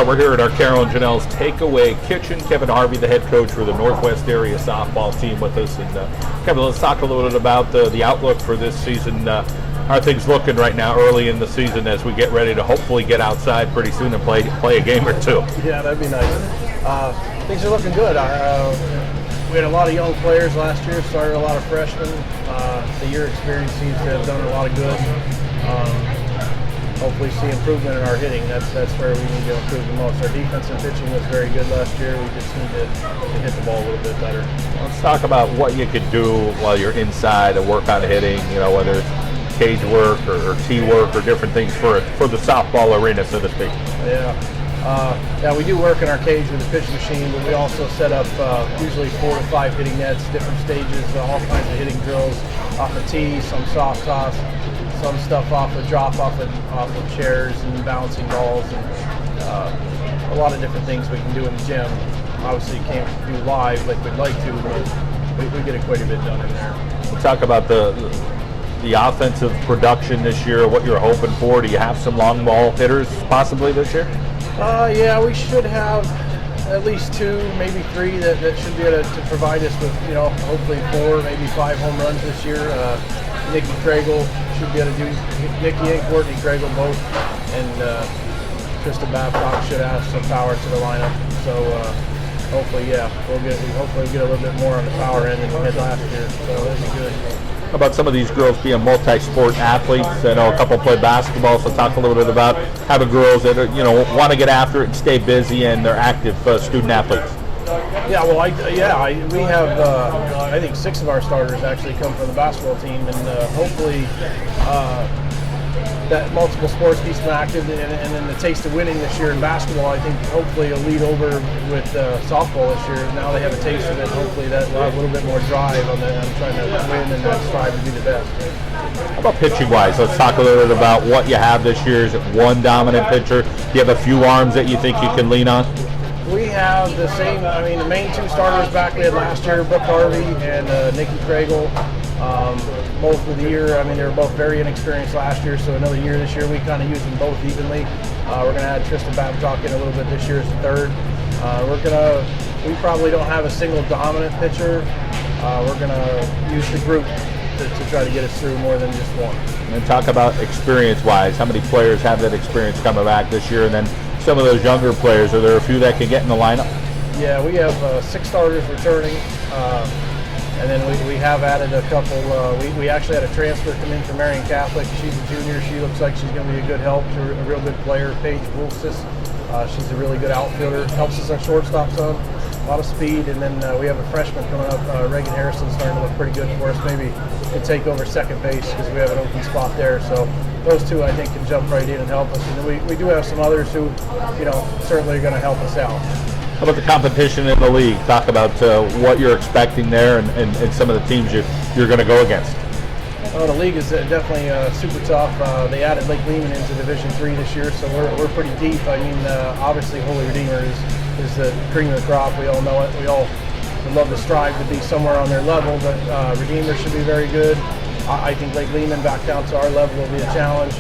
We're here at Arcaro and Genell's Takeaway Kitchen. Kevin Harvey, the head coach for the Northwest Area softball team, with us. And Kevin, let's talk a little bit about the outlook for this season. How are things looking right now, early in the season, as we get ready to hopefully get outside pretty soon and play a game or two? Yeah, that'd be nice. Things are looking good. We had a lot of young players last year, started a lot of freshmen. The year experience seems to have done a lot of good. Hopefully see improvement in our hitting. That's where we need to improve the most. Our defense and pitching was very good last year. We just need to hit the ball a little bit better. Let's talk about what you could do while you're inside and work on hitting, whether it's cage work or tee work or different things for the softball arena, so to speak. Yeah, we do work in our cage with the pitch machine, but we also set up usually 4 to 5 hitting nets, different stages, all kinds of hitting drills off the tee, some soft toss, some stuff off of drop off of chairs and bouncing balls, and a lot of different things we can do in the gym. Obviously can't do live like we'd like to, but we get quite a bit done in there. We'll talk about the offensive production this year, what you're hoping for. Do you have some long ball hitters possibly this year? Yeah, we should have at least 2, maybe 3 that should be able to provide us with, hopefully 4, maybe 5 home runs this year. Nikki Craigle should be able to do, Nikki and Courtney Craigle both, and Krista Babcock should have some power to the lineup. So hopefully, we'll get a little bit more on the power end than we had last year. So that'd be good. How about some of these girls being multi-sport athletes? I know a couple play basketball, so talk a little bit about having girls that want to get after it and stay busy, and they're active student athletes. Yeah, well, we have I think 6 of our starters actually come from the basketball team, and hopefully that multiple sports keeps them active, and then the taste of winning this year in basketball, I think hopefully will lead over with softball this year. Now they have a taste of it. Hopefully that will have a little bit more drive on trying to win and not strive to be the best. How about pitching-wise? Let's talk a little bit about what you have this year. Is it one dominant pitcher? Do you have a few arms that you think you can lean on? We have the same, the main 2 starters back we had last year, Brooke Harvey and Nikki Craigle. Both of the year, they were both very inexperienced last year, so another year this year we kind of use them both evenly. We're going to add Tristan Babcock in a little bit this year as a third. We probably don't have a single dominant pitcher. We're going to use the group to try to get us through more than just one. And talk about experience-wise. How many players have that experience coming back this year? And then some of those younger players, are there a few that can get in the lineup? Yeah, we have 6 starters returning. And then we have added a couple. We actually had a transfer come in from Marion Catholic. She's a junior. She looks like she's going to be a good help. She's a real good player. Paige Wolfsis. She's a really good outfielder. Helps us on shortstop some. A lot of speed. And then we have a freshman coming up, Reagan Harrison, starting to look pretty good for us. Maybe can take over second base because we have an open spot there. So those 2, I think, can jump right in and help us. And then we do have some others who, certainly are going to help us out. How about the competition in the league? Talk about what you're expecting there and some of the teams you're going to go against. Well, the league is definitely super tough. They added Lake Lehman into Division III this year, so we're pretty deep. Obviously Holy Redeemer is the cream of the crop. We all know it. We all would love to strive to be somewhere on their level, but Redeemer should be very good. I think Lake Lehman back down to our level will be a challenge.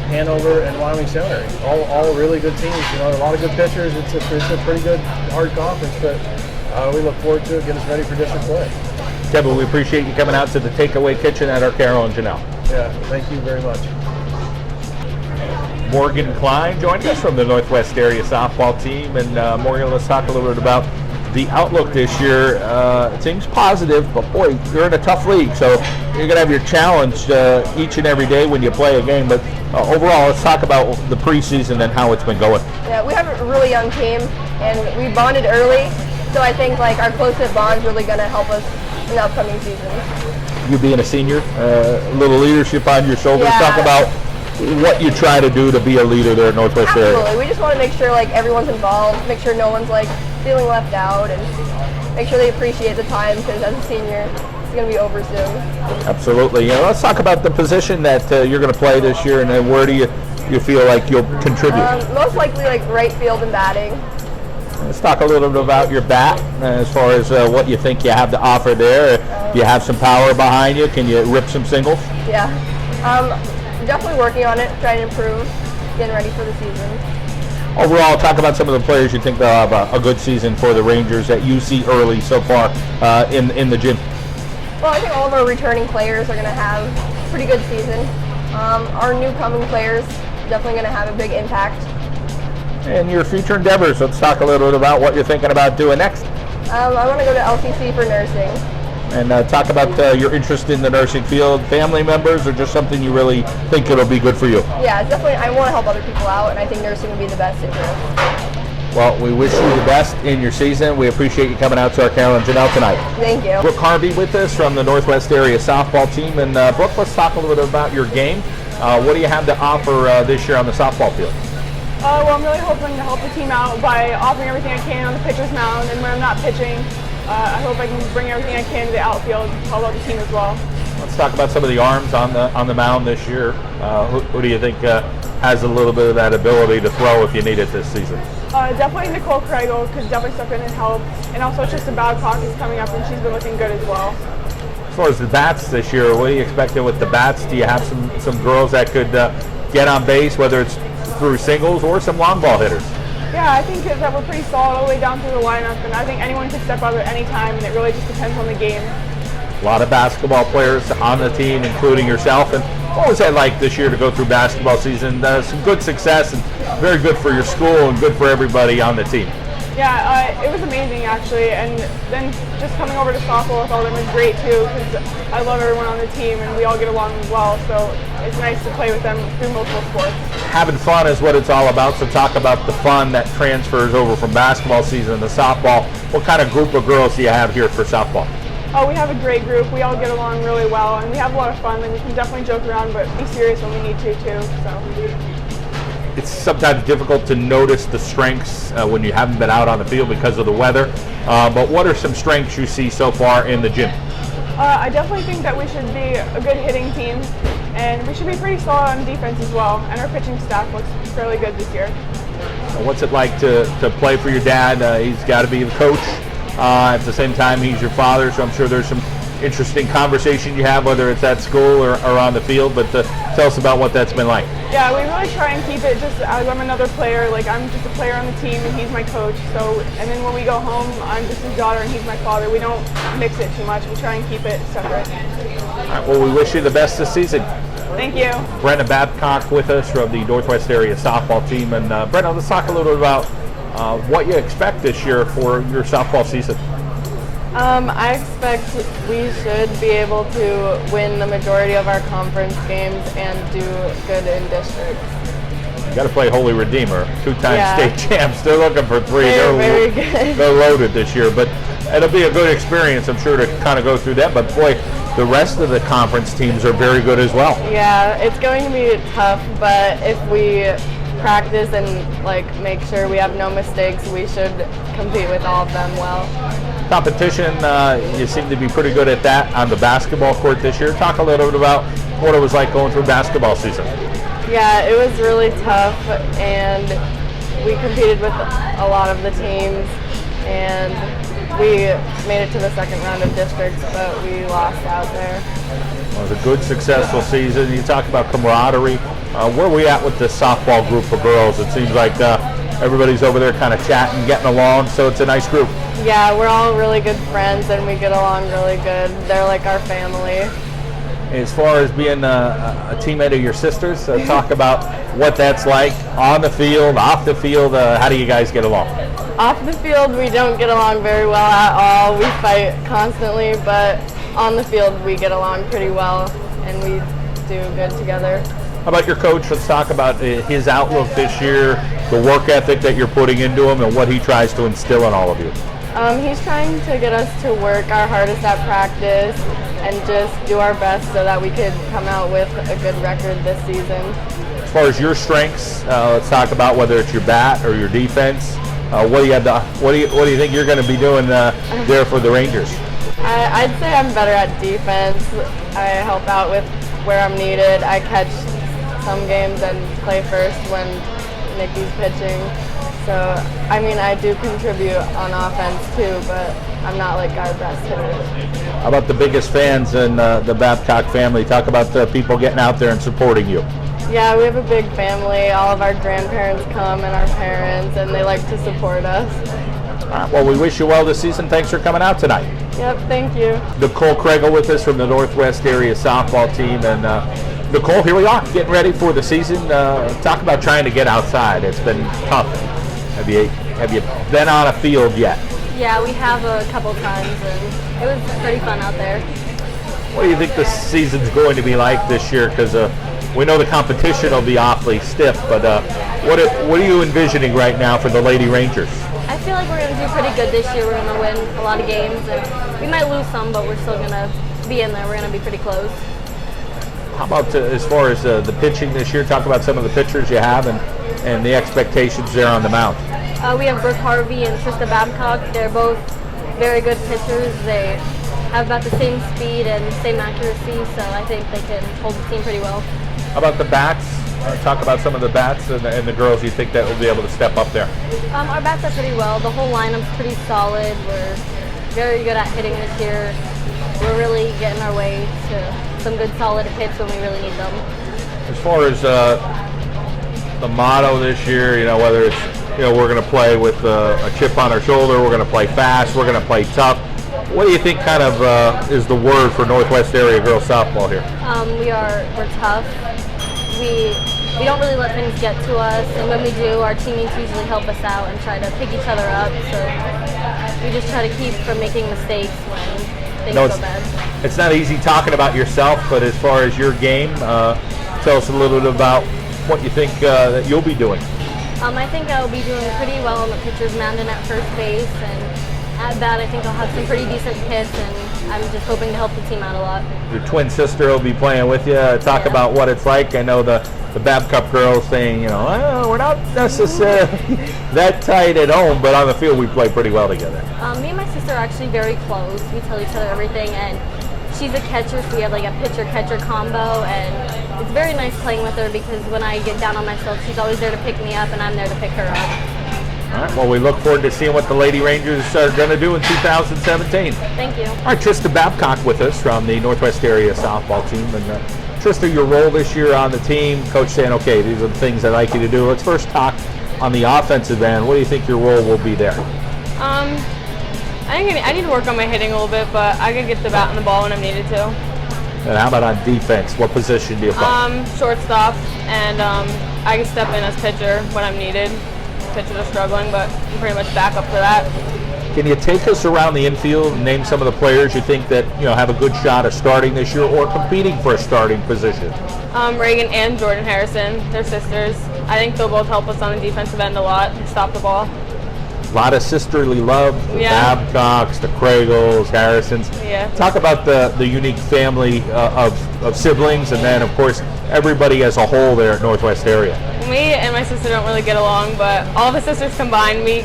Hanover and Wyoming Seminary, all really good teams. A lot of good pitchers. It's a pretty good, hard conference, but we look forward to it. Get us ready for district play. Kevin, we appreciate you coming out to the Takeaway Kitchen at Arcaro and Genell. Yeah, thank you very much. Morgan Klein joining us from the Northwest Area softball team, and Morgan, let's talk a little bit about the outlook this year. It seems positive, but boy, you're in a tough league, so you're going to have your challenge each and every day when you play a game. But overall, let's talk about the preseason and how it's been going. Yeah, we have a really young team, and we bonded early, so I think our close-knit bond's really going to help us in the upcoming season. You being a senior, a little leadership on your shoulders. Yeah. Talk about what you try to do to be a leader there at Northwest Area. Absolutely. We just want to make sure everyone's involved, make sure no one's feeling left out, and make sure they appreciate the time, because as a senior, it's going to be over soon. Absolutely. Let's talk about the position that you're going to play this year, and then where do you feel like you'll contribute? Most likely right field and batting. Let's talk a little bit about your bat as far as what you think you have to offer there. Do you have some power behind you? Can you rip some singles? Yeah. Definitely working on it, trying to improve, getting ready for the season. Overall, talk about some of the players you think they'll have a good season for the Rangers that you see early so far in the gym. Well, I think all of our returning players are going to have a pretty good season. Our new coming players definitely going to have a big impact. And your future endeavors, let's talk a little bit about what you're thinking about doing next. I want to go to LCC for nursing. And talk about your interest in the nursing field, family members, or just something you really think it'll be good for you? Yeah, definitely. I want to help other people out, and I think nursing would be the best interest. Well, we wish you the best in your season. We appreciate you coming out to Arcaro and Genell tonight. Thank you. Brooke Harvey with us from the Northwest Area softball team. And Brooke, let's talk a little bit about your game. What do you have to offer this year on the softball field? Well, I'm really hoping to help the team out by offering everything I can on the pitcher's mound, and when I'm not pitching, I hope I can bring everything I can to the outfield, help out the team as well. Let's talk about some of the arms on the mound this year. Who do you think has a little bit of that ability to throw if you need it this season? Definitely Nicole Kregel could definitely step in and help, and also Trista Babcock is coming up, and she's been looking good as well. As far as the bats this year, what are you expecting with the bats? Do you have some girls that could get on base, whether it's through singles or some long ball hitters? Yeah, I think that we're pretty solid all the way down through the lineup, and I think anyone can step up at any time, and it really just depends on the game. A lot of basketball players on the team, including yourself. And what was that like this year to go through basketball season? Some good success and very good for your school and good for everybody on the team. Yeah, it was amazing actually, and then just coming over to softball with all of them is great too, because I love everyone on the team and we all get along well, so it's nice to play with them through multiple sports. Having fun is what it's all about, so talk about the fun that transfers over from basketball season to softball. What kind of group of girls do you have here for softball? Oh, we have a great group. We all get along really well, and we have a lot of fun, and we can definitely joke around, but be serious when we need to too. So. It's sometimes difficult to notice the strengths when you haven't been out on the field because of the weather. But what are some strengths you see so far in the gym? I definitely think that we should be a good hitting team, and we should be pretty solid on defense as well. And our pitching staff looks fairly good this year. What's it like to play for your dad? He's got to be the coach. At the same time, he's your father, so I'm sure there's some interesting conversation you have, whether it's at school or on the field. But tell us about what that's been like. Yeah, we really try and keep it just as I'm another player. Like, I'm just a player on the team and he's my coach. So, and then when we go home, I'm just his daughter and he's my father. We don't mix it too much. We try and keep it separate. All right, well, we wish you the best this season. Thank you. Brenna Babcock with us from the Northwest Area softball team. And Brenna, let's talk a little bit about what you expect this year for your softball season. I expect we should be able to win the majority of our conference games and do good in districts. You got to play Holy Redeemer, two-time state champs. They're looking for three. They're very good. They're loaded this year, but it'll be a good experience, I'm sure, to kind of go through that. But boy, the rest of the conference teams are very good as well. Yeah, it's going to be tough, but if we practice and make sure we have no mistakes, we should compete with all of them well. Competition, you seem to be pretty good at that on the basketball court this year. Talk a little bit about what it was like going through basketball season. Yeah, it was really tough, and we competed with a lot of the teams, and we made it to the second round of districts, but we lost out there. Well, it was a good, successful season. You talk about camaraderie. Where are we at with this softball group of girls? It seems like everybody's over there kind of chatting, getting along, so it's a nice group. Yeah, we're all really good friends, and we get along really good. They're like our family. As far as being a teammate of your sisters, talk about what that's like on the field, off the field. How do you guys get along? Off the field, we don't get along very well at all. We fight constantly, but on the field, we get along pretty well, and we do good together. How about your coach? Let's talk about his outlook this year, the work ethic that you're putting into him, and what he tries to instill in all of you. He's trying to get us to work our hardest at practice and just do our best so that we could come out with a good record this season. As far as your strengths, let's talk about whether it's your bat or your defense. What do you think you're going to be doing there for the Rangers? I'd say I'm better at defense. I help out with where I'm needed. I catch some games and play first when Nikki's pitching. So, I do contribute on offense too, but I'm not like our best hitter. How about the biggest fans in the Babcock family? Talk about the people getting out there and supporting you. Yeah, we have a big family. All of our grandparents come and our parents, and they like to support us. All right, well, we wish you well this season. Thanks for coming out tonight. Yep, thank you. Nicole Kregel with us from the Northwest area softball team. And Nicole, here we are, getting ready for the season. Talk about trying to get outside. It's been tough. Have you been on a field yet? Yeah, we have a couple times, and it was pretty fun out there. What do you think the season's going to be like this year? Because we know the competition will be awfully stiff, but what are you envisioning right now for the Lady Rangers? I feel like we're going to do pretty good this year. We're going to win a lot of games, and we might lose some, but we're still going to be in there. We're going to be pretty close. How about as far as the pitching this year? Talk about some of the pitchers you have and the expectations there on the mound. We have Brooke Harvey and Trista Babcock. They're both very good pitchers. They have about the same speed and same accuracy, so I think they can hold the team pretty well. How about the bats? Talk about some of the bats and the girls you think that will be able to step up there. Our bats are pretty well. The whole lineup's pretty solid. We're very good at hitting this year. We're really getting our way to some good solid hits when we really need them. As far as the motto this year, whether it's we're going to play with a chip on our shoulder, we're going to play fast, we're going to play tough. What do you think kind of is the word for Northwest area girls softball here? We're tough. We don't really let things get to us, and when we do, our teammates usually help us out and try to pick each other up. So we just try to keep from making mistakes when things go bad. It's not easy talking about yourself, but as far as your game, tell us a little bit about what you think that you'll be doing. I think I'll be doing pretty well on the pitcher's mound and at first base, and at bat I think I'll have some pretty decent hits, and I'm just hoping to help the team out a lot. Your twin sister will be playing with you. Talk about what it's like. I know the Babcock girls saying, we're not necessarily that tight at home, but on the field we play pretty well together. Me and my sister are actually very close. We tell each other everything, and she's a catcher, so we have like a pitcher-catcher combo, and it's very nice playing with her because when I get down on myself, she's always there to pick me up, and I'm there to pick her up. All right, well, we look forward to seeing what the Lady Rangers are going to do in 2017. Thank you. All right, Trista Babcock with us from the Northwest area softball team. And Trista, your role this year on the team, coach saying, okay, these are the things I'd like you to do. Let's first talk on the offensive end. What do you think your role will be there? I think I need to work on my hitting a little bit, but I could get the bat and the ball when I'm needed to. And how about on defense? What position do you play? Shortstop, and I can step in as pitcher when I'm needed. Pitchers are struggling, but I'm pretty much back up for that. Can you take us around the infield and name some of the players you think that have a good shot of starting this year or competing for a starting position? Reagan and Jordan Harrison, they're sisters. I think they'll both help us on the defensive end a lot and stop the ball. A lot of sisterly love, the Babcocks, the Kregels, Harrisons. Yeah. Talk about the unique family of siblings, and then, of course, everybody as a whole there at Northwest area. Me and my sister don't really get along, but all the sisters combined, we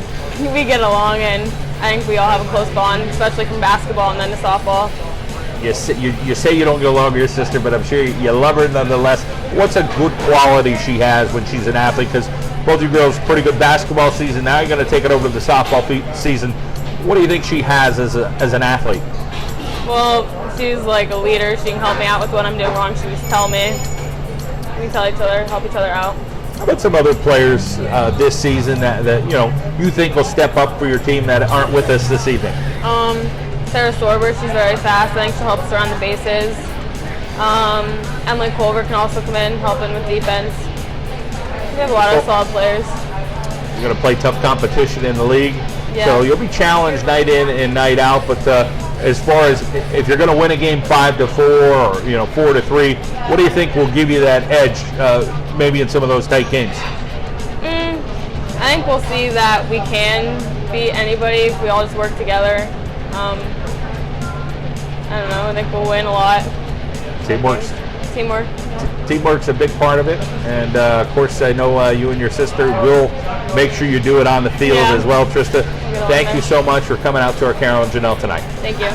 get along, and I think we all have a close bond, especially from basketball and then to softball. You say you don't get along with your sister, but I'm sure you love her nonetheless. What's a good quality she has when she's an athlete? Because both you girls, pretty good basketball season. Now you're going to take it over to the softball season. What do you think she has as an athlete? Well, she's like a leader. She can help me out with what I'm doing wrong. She just tell me. We tell each other, help each other out. How about some other players this season that you think will step up for your team that aren't with us this evening? Sarah Sorber, she's very fast. I think she'll help us around the bases. Emily Culver can also come in, helping with defense. We have a lot of solid players. You're going to play tough competition in the league, so you'll be challenged night in and night out. But as far as if you're going to win a game 5-4 or 4-3, what do you think will give you that edge, maybe in some of those tight games? I think we'll see that we can beat anybody if we all just work together. I don't know. I think we'll win a lot. Teamwork. Teamwork's a big part of it, and of course I know you and your sister will make sure you do it on the field as well. Trista, thank you so much for coming out to Arcaro and Genell tonight. Thank you.